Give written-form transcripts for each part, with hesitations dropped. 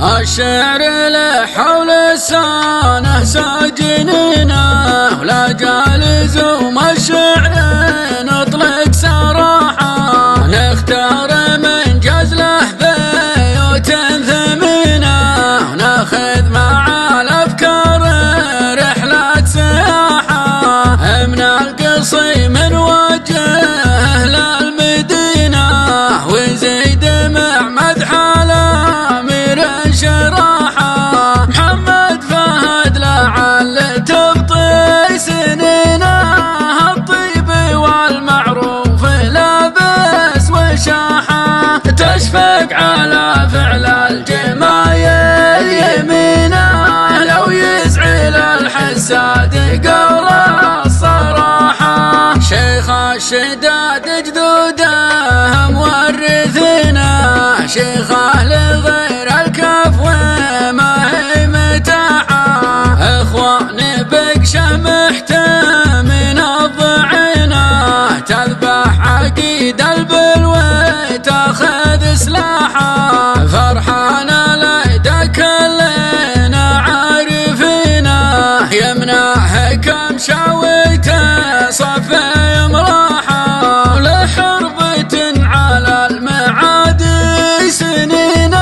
الشعر له حول السنة ساجننا ولا جالز وما الشعر نطلق صراحة نختار من جزله بيوت ثمينة وناخذ مع الأفكار رحلة سياحة من القصيم نوجه للمدينة وزيد مع مدح الأمير شراحة محمد فهد لعل تبطي سنينه الطيب والمعروف لابس وشاحة تشفق على فعل الجمايل يمينه لو يزعل الحساد قول الصراحة شيخ الشداد جدوده مورثنا شيخه لغير الكف وما هي متاحة اخواني بقشه محتمين الضعينه تذبح عقيد البلوى تاخذ سلاحه فرحانه ليدى كلنا عارفينه يمنعه كم شويته صفي مراحه لحربة على المعادي سنينه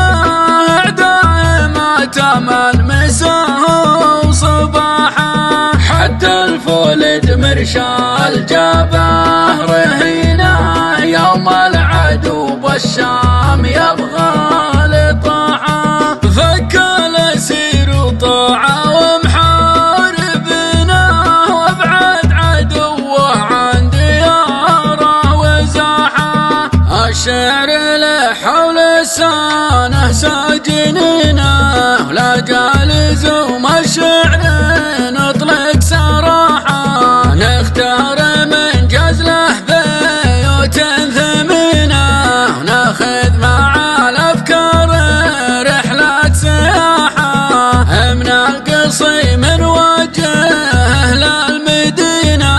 اعداء ما تمن مساه وصباحه حد الفولد مرشال جابه رهينه يوم العدو بالشام يبغى لطاعه فك الاسير وطاعه ومحاربنا وابعد عدوه عن دياره وزاحه الشعر له حول السنة ساجننا ولا جالز وما الشعر نطلق صراحة نختار من جزله بيوت ثمينة وناخذ مع الأفكار رحلة سياحة من القصيم نوجه للمدينة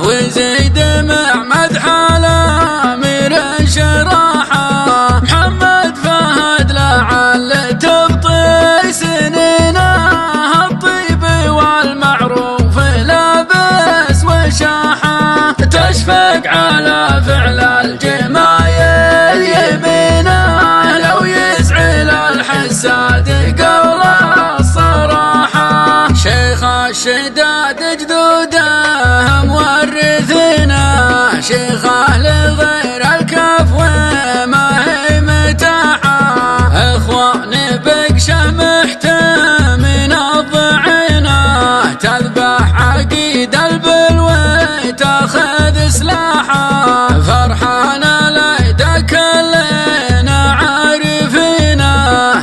وزيد مع مدح الأمير شراحة محمد فهد لعل تبطي سنينه الطيب والمعروف لابس وشاحة تشفق على فعل الجمايل يمينه لو يزعل الحساد قول الصراحة شيخ الشداد جدوده مورثنا شيخه لغير الكف وما هي متاحة اخواني بقشه محتمين الضعينه تذبح عقيد البلوى تاخذ سلاحه فرحانه ليدى كلنا عارفينه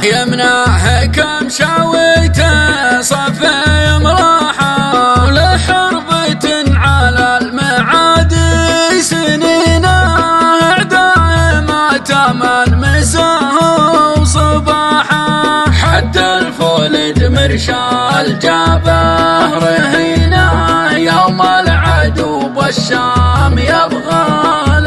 يمنعه كم شويته صفي مراحه لحربة على المعادي سنينه اعداء ما تمن مساه وصباحه حد الفولد مرشال جابه رهينه يوم العدو بالشام يبغى